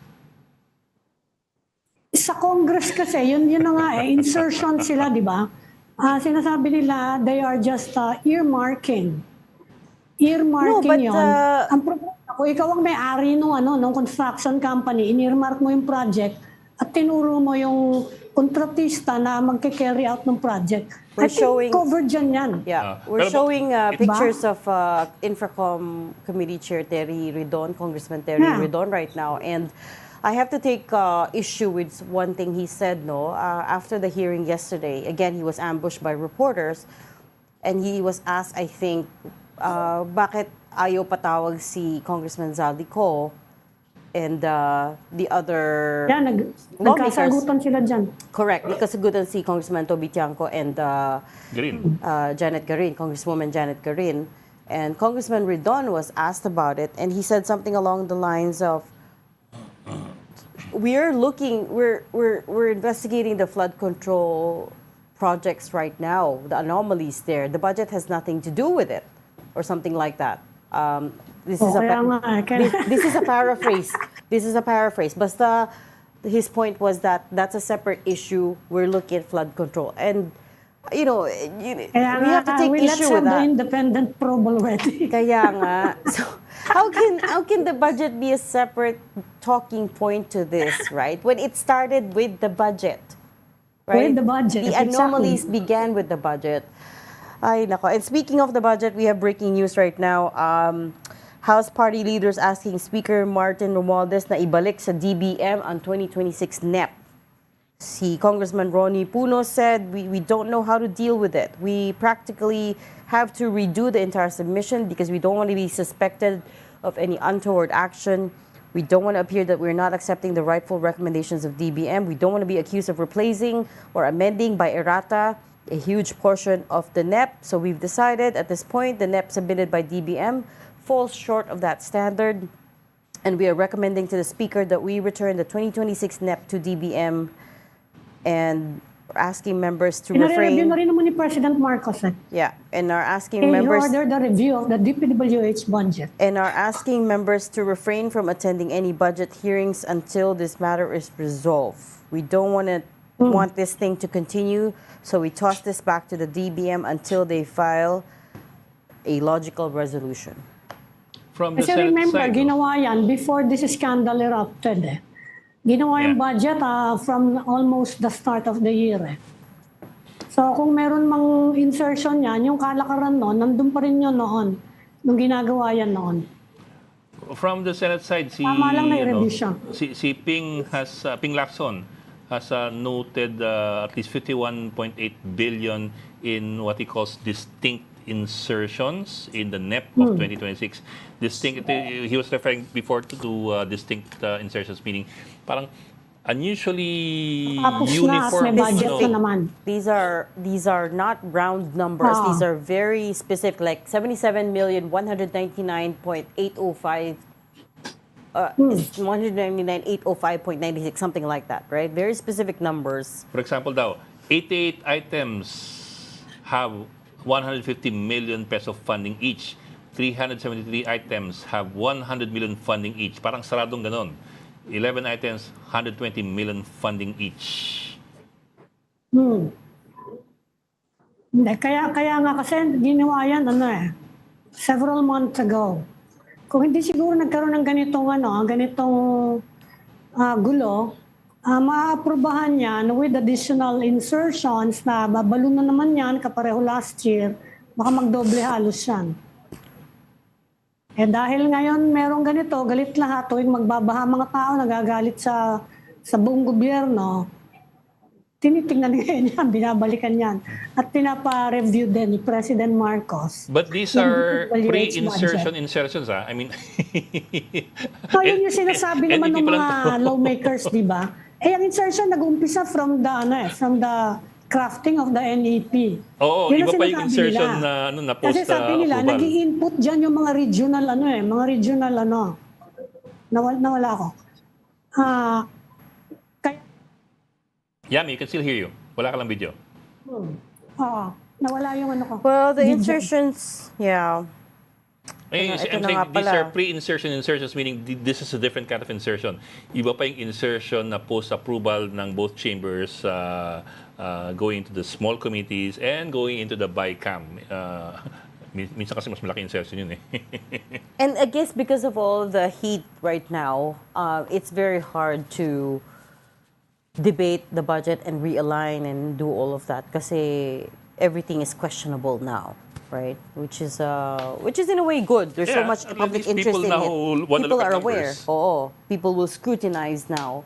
S7: Sa Congress kasi, yun na nga insertion sila, di ba? Sinasabi nila, they are just earmarking. Earmarking yun. Ang problema, kung ikaw ang may-ari nung construction company, in-earmark mo yung project at tinuro mo yung kontratista na magke-carry out ng project.
S3: We're showing
S7: covered dyan yan.
S3: Yeah, we're showing pictures of Infracom Committee Chair Terry Ridon, Congressman Terry Ridon right now, and I have to take issue with one thing he said. After the hearing yesterday, again he was ambushed by reporters, and he was asked, I think, bakit ayaw patawag si Congressman Zaldico and the other
S7: nagkasagutan sila dyan.
S3: Correct. Nagkasagutan si Congressman Toby Tiangco and Janet Garin, Congresswoman Janet Garin. And Congressman Ridon was asked about it, and he said something along the lines of, we're investigating the flood control projects right now, the anomalies there. The budget has nothing to do with it, or something like that. This is a paraphrase. This is a paraphrase. Basta, his point was that that's a separate issue. We're looking at flood control, and we have to take issue with that.
S7: The independent probe already.
S3: Kaya nga. So, how can the budget be a separate talking point to this, right? When it started with the budget, right?
S7: With the budget,
S3: the anomalies began with the budget. Ay, nako. And speaking of the budget, we have breaking news right now. House party leaders asking Speaker Martin Romualdez na ibalik sa DBM ang 2026 NEP. Si Congressman Ronnie Puno said, we don't know how to deal with it. We practically have to redo the entire submission because we don't want to be suspected of any untoward action. We don't want to appear that we're not accepting the rightful recommendations of DBM. We don't want to be accused of replacing or amending by errata a huge portion of the NEP. So we've decided at this point the NEP submitted by DBM falls short of that standard. And we are recommending to the Speaker that we return the 2026 NEP to DBM and asking members to refrain.
S7: Review na rin naman ni President Marcos.
S3: Yeah, and are asking
S7: He
S3: members.
S7: ordered the review of the DPWH budget.
S3: And are asking members to refrain from attending any budget hearings until this matter is resolved. We don't want this thing to continue, so we toss this back to the DBM until they file a logical resolution.
S2: From the
S7: Kasi
S2: Senate
S7: remember,
S2: side,
S7: ginawa yan before this scandal erupted. Ginawa yung budget from almost the start of the year. So kung meron mang insertion yan, yung kalakaran noon, nandun pa rin yun noon, nung ginagawa yan noon.
S2: From the Senate side,
S7: Tama lang na i-review siya.
S2: si Ping Lacson has noted at least 51.8 billion in what he calls distinct insertions in the NEP of 2026. Distinct, he was referring before to distinct insertions, meaning parang unusually
S7: Tapos na at
S2: uniform.
S7: may budget
S2: ano.
S7: na naman.
S3: These are not round numbers.
S7: Ah.
S3: These are very specific, like 77,199,805. 199,805.96, something like that, right? Very specific numbers.
S2: For example daw, 88 items have 150 million peso funding each. 373 items have 100 million funding each. Parang saradong ganon. 11 items, 120 million funding each.
S7: Hindi, kaya nga kasi ginawa yan, several months ago. Kung hindi siguro nagkaroon ng ganitong gulo, maaprubahan yan with additional insertions na babalo na naman yan kapareho last year, baka magdoble halos yan. Dahil ngayon merong ganito, galit lahat tuwing magbabaha mga tao, nagagalit sa buong gobyerno, tinitingnan ngayon yan, binabalikan yan. At pinapa-review din ni President Marcos.
S2: But these are pre-insertion insertions, I mean...
S7: So, yun yung sinasabi naman ng mga lawmakers, di ba? Ang insertion nag-umpisa from the crafting of the NEP.
S2: Oo,
S7: Yun
S2: iba
S7: ang
S2: pa yung
S7: sinasabi
S2: insertion
S7: nila.
S2: na post
S7: Kasi sabi nila,
S2: approval.
S7: nag-i-input dyan yung mga regional nawala ako. Kaya,
S2: Yami, you can still hear you. Wala ka lang video.
S7: nawala yung ko.
S3: Well, the
S7: Video.
S3: insertions, yeah.
S2: I'm
S3: ito
S2: saying
S3: na nga
S2: these are
S3: pala.
S2: pre-insertion insertions, meaning this is a different kind of insertion. Iba pa yung insertion na post-approval ng both chambers going into the small committees and going into the BICAM. Minsan kasi mas malaki insertion yun eh.
S3: And I guess because of all the heat right now, it's very hard to debate the budget and realign and do all of that kasi everything is questionable now, right? Which is in a way good. There's so
S2: Yeah,
S3: much
S2: at
S3: public
S2: least
S3: interest
S2: people
S3: in
S2: now
S3: it.
S2: wanna
S3: People
S2: look at
S3: are aware.
S2: numbers.
S3: Oo, people will scrutinize now,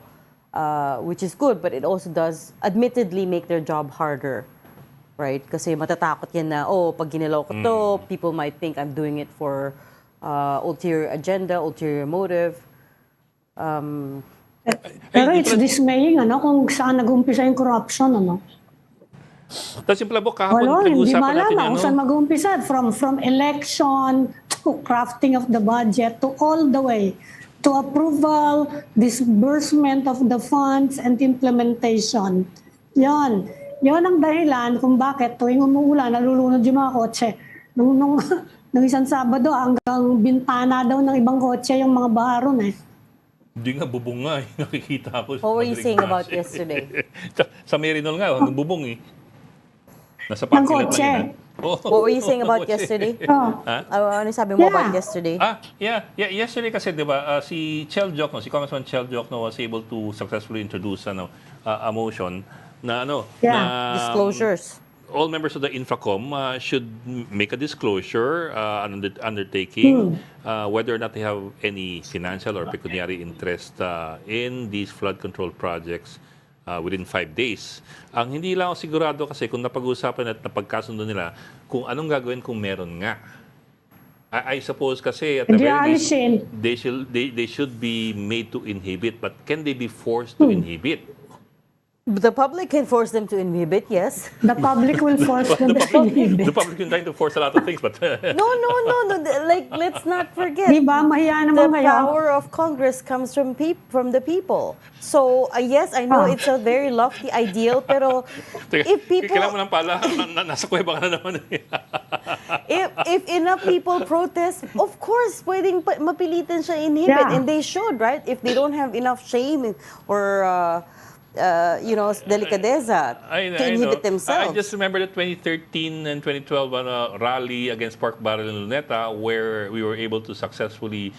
S3: which is good, but it also does admittedly make their job harder. Right? Kasi matatakot yan na, pag ginilaw ko to, people might think I'm doing it for ulterior agenda, ulterior motive.
S7: Pero it's dismaying, kung saan nag-umpisa yung corruption,
S2: Tapos yung palabok, kahapon
S7: Wala, hindi
S2: pinag-uusapan natin
S7: malaman kung saan mag-umpisa. From election to crafting of the budget to all the way to approval, disbursement of the funds, and implementation. Yon ang dahilan kung bakit tuwing umuulan, nalulunod yung mga kotse. Nung isang Sabado, hanggang bintana daw ng ibang kotse yung mga baharon
S2: Hindi nga, bubong nga eh. Nakikita ko.
S3: What were you saying about yesterday?
S2: Sa Merinol nga, hanggang bubong eh. Nasa
S7: Ng
S2: parking lot
S7: kotse.
S2: lang yun.
S3: What were you saying about yesterday? Ano sabi mo about yesterday?
S2: Yeah. Yesterday kasi, di ba, si Congressman Chel Jokno was able to successfully introduce a motion na na
S3: Disclosures.
S2: all members of the Infracom should make a disclosure undertaking whether or not they have any financial or pecuniary interest in these flood control projects within 5 days. Ang hindi lang ako sigurado kasi kung napag-uusapan at napagkasundo nila kung anong gagawin kung meron nga. I suppose kasi at the very least, they should be made to inhibit, but can they be forced to inhibit?
S3: The public can force them to inhibit, yes.
S7: The public will force them to inhibit.
S2: The public is trying to force a lot of things, but
S3: No. Like, let's not forget.
S7: Di ba? Mahiya
S3: The
S7: naman kayo.
S3: power of Congress comes from the people. So, yes, I know it's a very lofty ideal, pero if people...
S2: Kailangan mo ng pala, nasa kuweba ka na naman.
S3: if enough people protest, of course, pwedeng mapilitan siya inhibit.
S7: Yeah.
S3: And they should, right? If they don't have enough shame or... delicadeza to inhibit themselves.
S2: I just remember the 2013 and 2012 rally against pork barrel in Luneta where we were able to successfully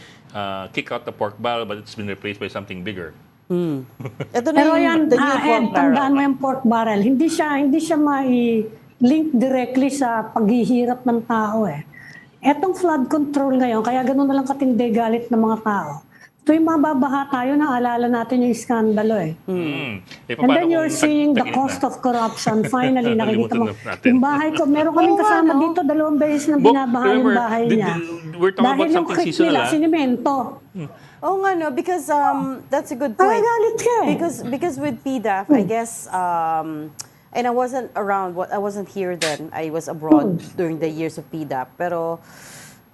S2: kick out the pork barrel, but it's been replaced by something bigger.
S3: Ito na
S7: Pero
S3: yung
S7: yan,
S3: the new pork
S7: Ed, tandaan
S3: barrel.
S7: mo yung pork barrel. Hindi siya mai-link directly sa paghihirap ng tao eh. Etong flood control ngayon, kaya ganun na lang katindi galit ng mga tao. Tuwing mababaha tayo, naalala natin yung iskandalo eh. And then you're seeing the cost of corruption. Finally, nakikita mo.
S2: Nalimutan na natin.
S7: Yung bahay ko, meron kaming kasama dito, 2 beses na
S2: Bok,
S7: binabaha yung
S2: remember,
S7: bahay niya.
S2: we're talking
S7: Dahil
S2: about
S7: yung
S2: something
S7: creek
S2: seasonal,
S7: nila,
S2: ah.
S7: sinimento.
S3: Oh nga no, because that's a good
S7: Ay,
S3: point.
S7: galit ka eh.
S3: Because with PDAF, I guess and I wasn't around. I wasn't here then. I was abroad during the years of PDAF. Pero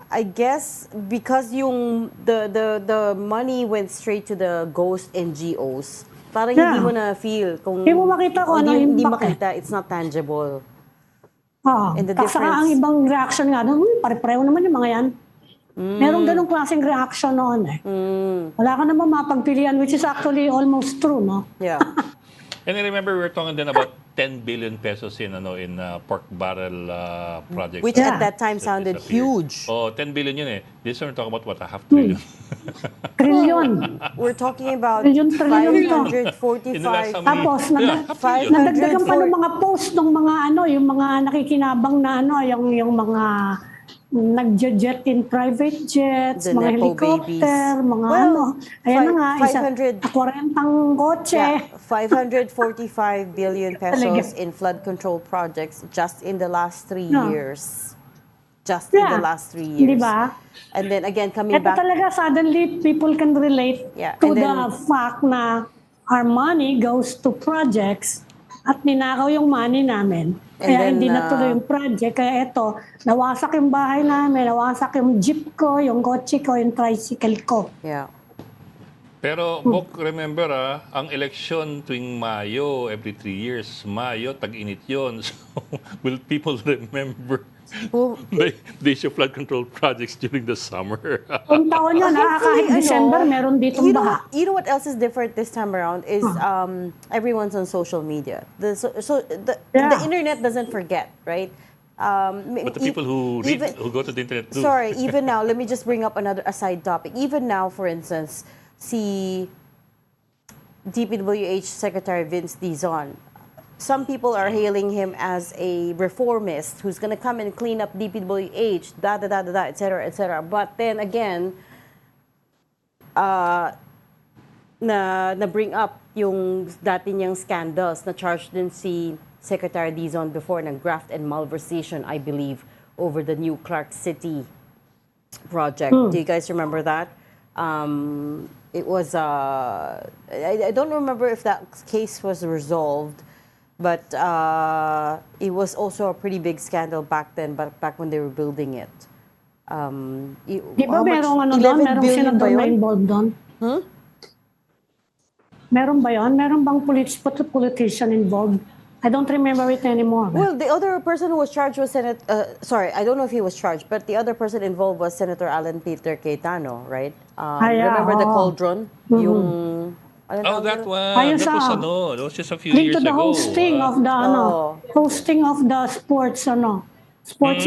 S3: I guess because the money went straight to the ghost NGOs. Parang hindi mo na feel kung
S7: Hindi mo makita kung ano
S3: hindi
S7: impact
S3: makita. It's not tangible.
S7: Oo.
S3: And the
S7: Saka
S3: difference-
S7: ang ibang reaction nga, pare-pareho naman yung mga yan. Merong ganong klaseng reaction noon eh. Wala ka naman mapagpilian, which is actually almost true, no?
S3: Yeah.
S2: And I remember we were talking then about 10 billion pesos in pork barrel projects.
S3: Which
S7: Yeah.
S3: at that time sounded
S2: disappeared.
S3: huge.
S2: Oh, 10 billion yun eh. This one we're talking about what, a half trillion?
S7: Trilyon.
S3: We're talking about
S7: Trilyon to.
S2: In the last
S3: 545
S2: how many-
S7: Tapos,
S2: half trillion.
S7: nadagdagan pa ng mga post ng mga yung mga nakikinabang na yung mga nagje-jet in private jets,
S3: The
S7: mga
S3: Nepo
S7: helicopter,
S3: babies.
S7: mga
S3: Well,
S7: Ayan na nga,
S3: 500
S7: 40 kotse.
S3: Yeah, 545 billion pesos in flood control projects just in the last 3
S7: No.
S3: years. Just in the last 3 years.
S7: Di ba?
S3: And then again, coming
S7: Ito
S3: back.
S7: talaga, suddenly, people can relate
S3: Yeah,
S7: to
S3: and
S7: the
S3: then-
S7: fact na our money goes to projects at ninakaw yung money namin.
S3: And
S7: Kaya
S3: then,
S7: hindi natuloy yung project. Kaya ito, nawasak yung bahay namin, nawasak yung jeep ko, yung kotse ko, yung tricycle ko.
S3: Yeah.
S2: Pero, Bok, remember ang election tuwing Mayo, every 3 years, Mayo, tag-init yun. So, will people remember
S3: Well,
S2: the issue of flood control projects during the summer?
S7: Kung taon yun, kahit December, meron ditong baha.
S3: You know what else is different this time around is everyone's on social media. The internet doesn't forget, right?
S2: But the people who who go to the internet too.
S3: Sorry, even now, let me just bring up a side topic. Even now, for instance, si DPWH Secretary Vince Dizon, some people are hailing him as a reformist who's going to come and clean up DPWH, etc., etc. But then again, na bring up yung dati niyang scandals na charged din si Secretary Dizon before ng graft and malversation, I believe, over the new Clark City project. Do you guys remember that? It was, I don't remember if that case was resolved, but it was also a pretty big scandal back then, back when they were building it.
S7: Di ba merong ano doon? Merong senador na involved doon? Meron ba yun? Meron bang politician involved? I don't remember it anymore.
S3: Well, the other person who was charged was sorry, I don't know if he was charged, but the other person involved was Senator Alan Peter Cayetano, right?
S7: Yeah,
S3: remember the
S7: oo.
S3: cauldron? Yung,
S2: Oh, that one.
S7: Ayun
S2: That was
S7: sa-
S2: that was just a few
S7: Linked
S2: years
S7: to the
S2: ago.
S7: hosting of the hosting of the sports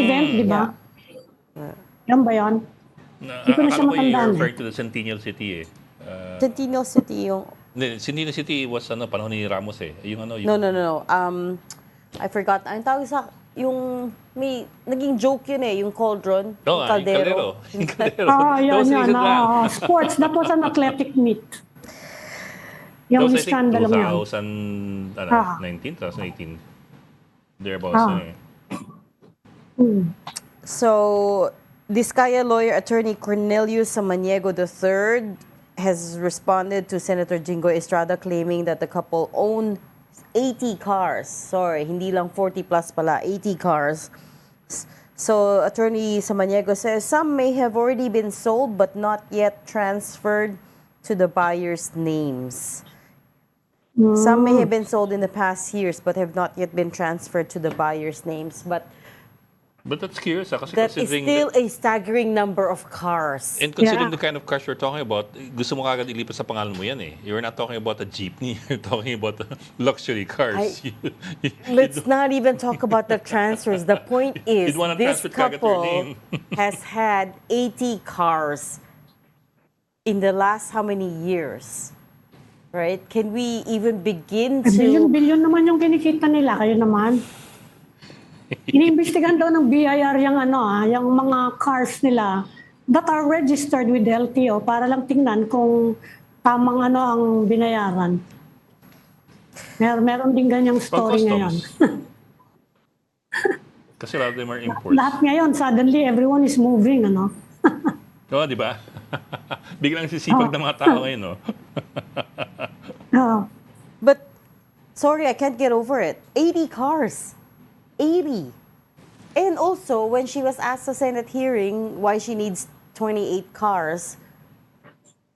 S7: event, di ba? Yan ba yan? Hindi ko na siya
S2: Akala ko you're
S7: matandaan.
S2: referring to the Centennial City eh.
S3: Centennial City yung...
S2: Hindi, Centennial City was panahon ni Ramos eh. Yung
S3: No. I forgot. Ang tawag sa... Yung... May... Naging joke yun eh. Yung cauldron.
S2: Oh,
S3: yung kaldero.
S2: Yung kaldero.
S7: Ah,
S2: That
S7: yan,
S2: was
S7: yan.
S2: recent lang.
S7: Sports, that was an athletic meet.
S2: That
S7: Yung
S2: was, I think,
S7: scandal yan.
S2: 2019, 2018. Thereabouts eh.
S3: So, Diskaya lawyer attorney Cornelius Samaniego III has responded to Senator Jingo Estrada claiming that the couple own 80 cars. Sorry, hindi lang 40 plus pala, 80 cars. So, Attorney Samaniego says some may have already been sold but not yet transferred to the buyers' names. Some may have been sold in the past years but have not yet been transferred to the buyers' names.
S2: But that's curious kasi
S3: That is
S2: considering
S3: still a staggering number of cars.
S2: and considering
S7: Yeah.
S2: the kind of cars we're talking about, gusto mo kagad ilipat sa pangalan mo yan eh. You're not talking about a jeepney, you're talking about luxury cars.
S3: Let's not even talk about the transfers. The point is,
S2: You'd wanna
S3: this
S2: transfer kagad your
S3: couple
S2: name.
S3: has had 80 cars in the last how many years? right? Can we even begin to...
S7: Bilyon-bilyon naman yung kinikita nila. Kayo naman. Iniimbestigahan daw ng BIR yung mga cars nila that are registered with LTO para lang tingnan kung tamang ang binayaran. Meron din ganyang story ngayon.
S2: Kasi a lot of them are imports.
S7: Lahat ngayon, suddenly everyone is moving,
S2: Oo, di ba? Biglang sisipag ng mga tao ngayon, no?
S3: But, sorry, I can't get over it. 80 cars. 80. And also, when she was asked sa Senate hearing why she needs 28 cars,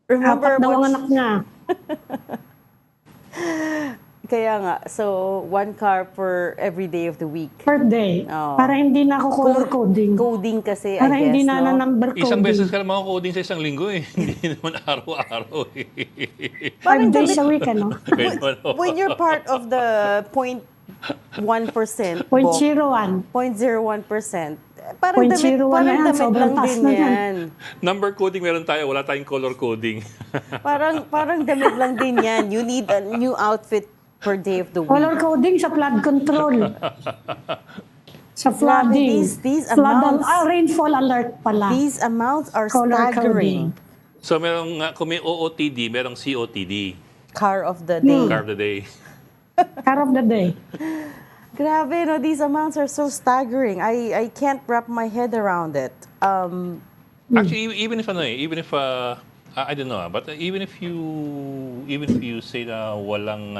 S3: remember
S7: Apat daw ang
S3: what...
S7: anak niya.
S3: Kaya nga, so 1 car per every day of the week.
S7: Per day.
S3: Oh.
S7: Para hindi na ako color coding.
S3: Coding kasi,
S7: Para
S3: I guess,
S7: hindi na
S3: no?
S7: number coding.
S2: Isang beses ka lang maka-coding sa isang linggo eh. Hindi naman araw-araw eh.
S7: 5 days a week,
S3: When you're part of the 0.1%,
S7: 0.01.
S3: 0.01%, parang damit,
S7: 0.01
S3: parang
S7: na yan,
S3: damit
S7: sobrang
S3: lang
S7: taas
S3: din
S7: na yan.
S3: yan.
S2: Number coding meron tayo, wala tayong color coding.
S3: Parang damit lang din yan. You need a new outfit per day of the week.
S7: Color coding sa flood control. Sa flooding.
S3: These amounts,
S7: rainfall alert pala.
S3: these amounts are
S7: Color
S3: staggering.
S7: coding.
S2: So merong, kung may OOTD, merong COTD.
S3: Car of the day.
S2: Car of the day.
S7: Car of the day.
S3: Grabe, no, these amounts are so staggering. I can't wrap my head around it.
S2: Actually, even if I don't know, but even if you say na walang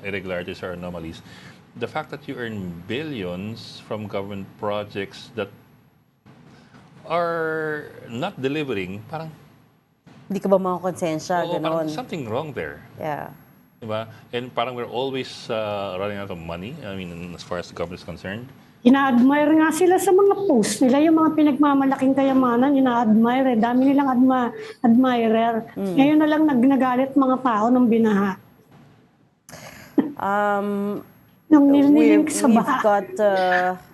S2: irregularities or anomalies, the fact that you earn billions from government projects that are not delivering, parang
S3: Hindi ka ba makakonsensya?
S2: parang
S3: Ganon.
S2: something wrong there.
S3: Yeah.
S2: Diba? And parang we're always running out of money, I mean, as far as the government is concerned.
S7: Ina-admire nga sila sa mga post nila, yung mga pinagmamalaking kayamanan, ina-admire. Dami nilang admirer. Ngayon na lang nagalit mga tao ng binaha. Nung nililink sa baha.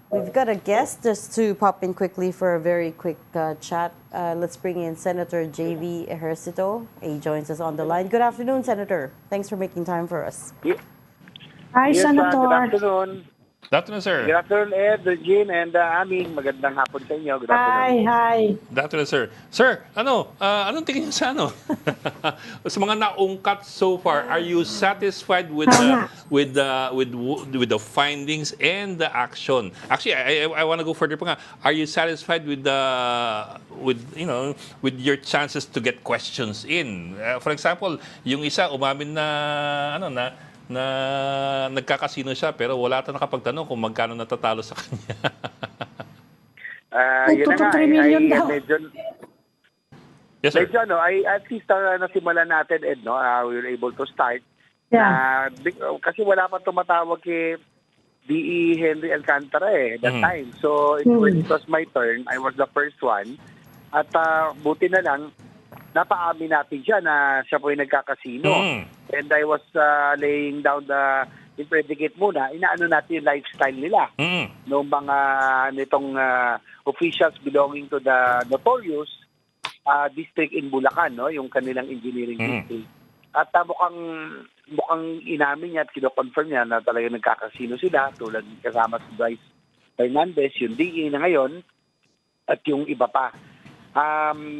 S3: We've got a guest just to pop in quickly for a very quick chat. Let's bring in Senator J.V. Ejercito. He joins us on the line. Good afternoon, Senator. Thanks for making time for us.
S7: Hi,
S8: Yes,
S7: Senator.
S8: good afternoon.
S2: Good afternoon, sir.
S8: Good afternoon, Ed, Regine, and Aming. Magandang hapon sa inyo. Good afternoon.
S7: Hi.
S2: Good afternoon, sir. Sir, anong tingin niyo sa sa mga naungkat so far, are you satisfied with the findings and the action? Actually, I want to go further pa nga. Are you satisfied with your chances to get questions in? For example, yung isa umamin na nagkakasino siya pero wala tayong nakapagtanong kung magkano natatalo sa kanya.
S8: Yun na nga,
S7: 3 million daw.
S2: Yes, sir.
S8: medyo at least nasimulan natin, Ed, no? We were able to start.
S7: Yeah.
S8: Kasi wala pa tumatawag kay D.E. Henry Alcantara that time. So it was my turn. I was the first one. At buti na lang, napaamin natin siya na siya po yung nagkakasino. And I was laying down the predicate muna. Inaano natin yung lifestyle nila. Noong mga nitong officials belonging to the notorious district in Bulacan, no? Yung kanilang engineering district. At mukhang inamin niya at kino-confirm niya na talaga nagkakasino sila tulad kasama si Bryce Fernandez, yung DE na ngayon, at yung iba pa.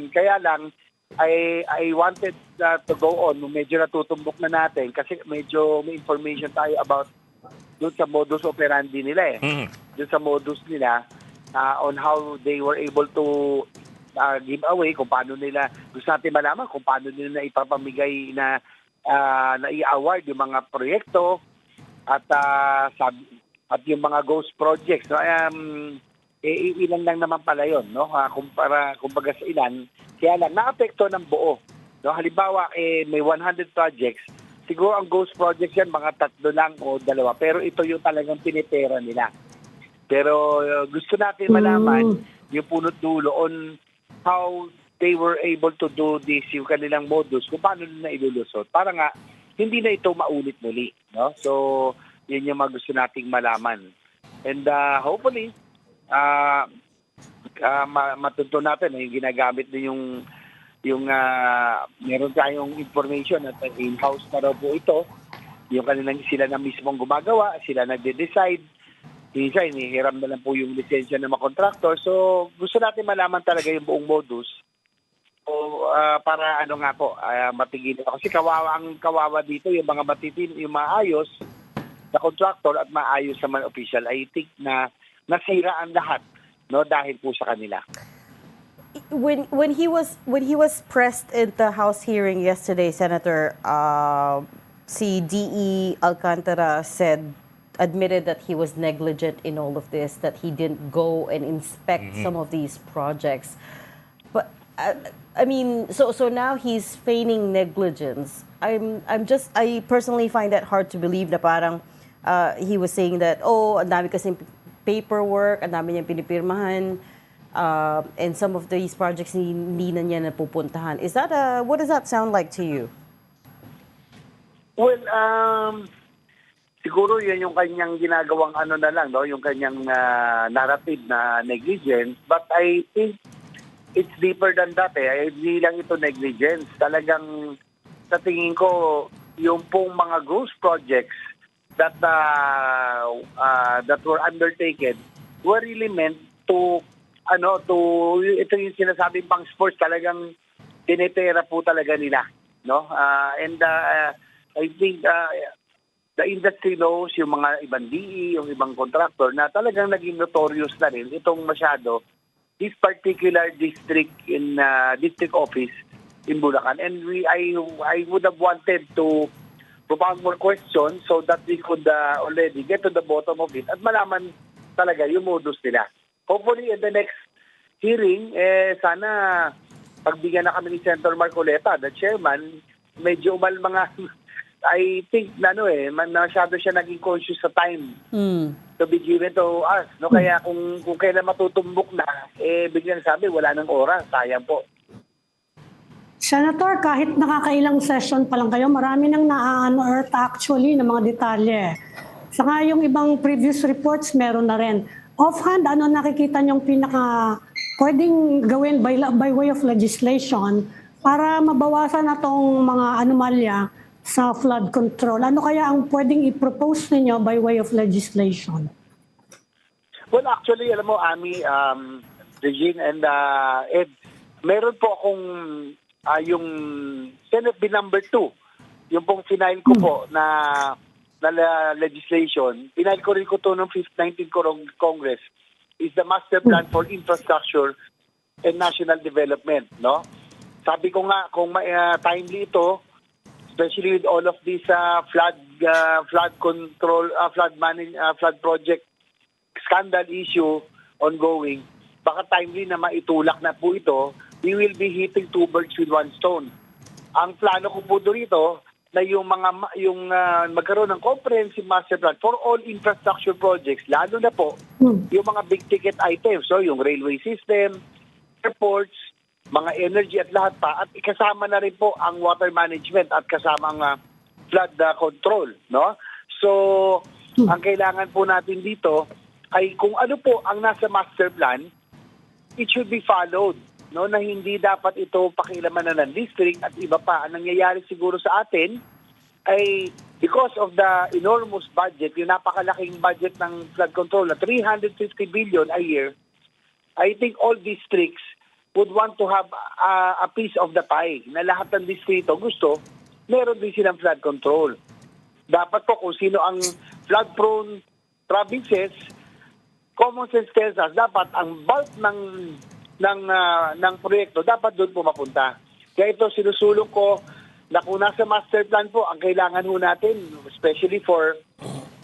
S8: Kaya lang, I wanted to go on. Medyo natutumbok na natin kasi medyo may information tayo about doon sa modus operandi nila Doon sa modus nila on how they were able to give away, kung paano nila, gusto natin malaman kung paano nila ipapamigay na i-award yung mga proyekto at yung mga ghost projects. No? Ilan lang naman pala yun, no? Kumbaga sa ilan, kaya lang naapekto ng buo. No? Halimbawa, may 100 projects, siguro ang ghost projects yan, mga 3 lang o 2, pero ito yung talagang pinipera nila. Pero gusto natin malaman yung punot dulo on how they were able to do this, yung kanilang modus, kung paano nila ilulusot. Para nga, hindi na ito maulit muli. No? So, yun yung mga gusto nating malaman. And hopefully, matuto natin yung ginagamit din yung meron tayong information at in-house na raw po ito. Yung kanilang sila na mismong gumagawa, sila nagde-decide. Minsan, inihiram na lang po yung lisensya ng mga contractor. So, gusto natin malaman talaga yung buong modus. So, para matigil. Kasi kawawa dito, yung mga yung maayos na contractor at maayos naman official. I think na nasira ang lahat, no, dahil po sa kanila.
S3: When he was pressed in the House hearing yesterday, Senator, si D.E. Alcantara admitted that he was negligent in all of this, that he didn't go and inspect some of these projects. But I mean, so now he's feigning negligence. I personally find that hard to believe na parang he was saying that, ang dami kasing paperwork, ang dami niyang pinipirmahan, and some of these projects hindi na niya napupuntahan. Is that what does that sound like to you?
S8: Well, siguro yan yung kanyang ginagawang yung kanyang narrative na negligence. But I think it's deeper than that Hindi lang ito negligence. Talagang sa tingin ko, yung pong mga ghost projects that were undertaken were really meant to ito yung sinasabing pang sports, talagang tinetera po talaga nila, no? I think the industry knows, yung mga ibang DE, yung ibang contractor, na talagang naging notorious na rin itong masyado this particular district in district office in Bulacan. And I would have wanted to propound more questions so that we could already get to the bottom of it at malaman talaga yung modus nila. Hopefully in the next hearing, sana pagbigyan na kami ni Senator Marcoleta, the chairman, medyo I think masyado siya naging conscious sa time to be given to us. No? Kaya kung kailan matutumbok na, biglang sabi, wala nang oras. Sayang po.
S7: Senator, kahit nakakailang session pa lang kayo, marami nang na-unearth actually ng mga detalye. Saka yung ibang previous reports, meron na rin. Offhand, ano nakikita niyong pwedeng gawin by way of legislation para mabawasan na tong mga anomalya sa flood control? Ano kaya ang pwedeng i-propose ninyo by way of legislation?
S8: Well, actually, alam mo, Ami, Regine and Ed, meron po akong yung Senate Bill number 2, yung pong final ko po na legislation, final ko rin ko to ng 19th Congress, is the Master Plan for Infrastructure and National Development, no? Sabi ko nga, kung timely ito, especially with all of these flood control, flood project scandal issue ongoing, baka timely na maitulak na po ito, we will be hitting two birds with one stone. Ang plano ko po dito na yung magkaroon ng comprehensive master plan for all infrastructure projects, lalo na po yung mga big ticket items, so yung railway system, airports, mga energy at lahat pa, at ikasama na rin po ang water management at kasama ang flood control, no? So, ang kailangan po natin dito ay kung ano po ang nasa master plan, it should be followed, no? Na hindi dapat ito pakialaman na ng district at iba pa. Ang nangyayari siguro sa atin ay because of the enormous budget, yung napakalaking budget ng flood control na 350 billion a year, I think all districts would want to have a piece of the pie na lahat ng distrito gusto, meron din silang flood control. Dapat po kung sino ang flood-prone provinces, common sense tells us, dapat ang bulk ng proyekto dapat doon po mapunta. Kaya ito sinusulong ko na kung nasa master plan po, ang kailangan ho natin, especially for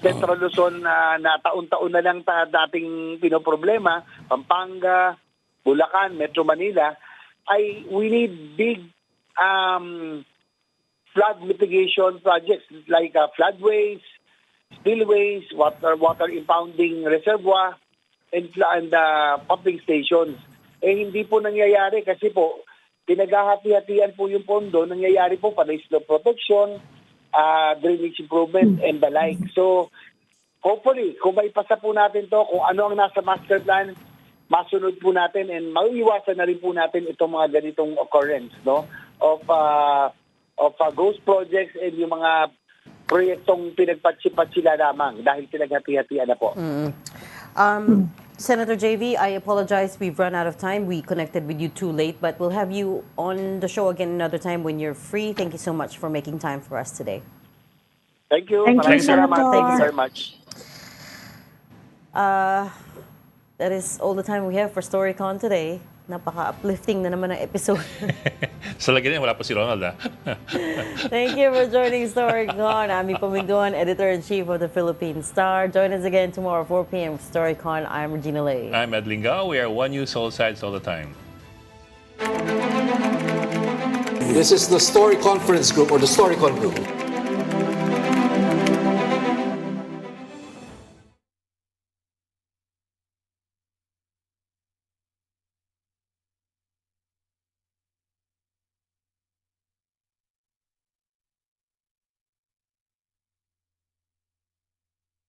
S8: Central Luzon na taon-taon na lang dating pinoproblema, Pampanga, Bulacan, Metro Manila, ay we need big flood mitigation projects like floodways, spillways, water impounding reservoir, and pumping stations. Hindi po nangyayari kasi po pinaghahati-hatian po yung pondo, nangyayari po para slope protection, drainage improvement, and the like. So, hopefully, kung maipasa po natin to, kung ano ang nasa master plan, masunod po natin and maiiwasan na rin po natin itong mga ganitong occurrence, no, of ghost projects and yung mga proyektong pinagpatsi-patsila lamang dahil pinaghati-hatian na po.
S3: Senator JV, I apologize. We've run out of time. We connected with you too late, but we'll have you on the show again another time when you're free. Thank you so much for making time for us today.
S8: Thank you.
S7: Thank you,
S8: Maraming salamat.
S7: Senator.
S8: Thank you very much.
S3: That is all the time we have for Storycon today. Napaka-uplifting na naman ang episode.
S2: Sa lagi niya, wala pa si Ronald, ha?
S3: Thank you for joining Storycon. I'm Ipaminduan, Editor-in-Chief of the Philippine Star. Join us again tomorrow, 4 p.m. for Storycon. I'm Regina Lay.
S2: I'm Ed Lingao. We are One News, all sides, all the time.
S9: This is the Story Conference Group or the Storycon Group.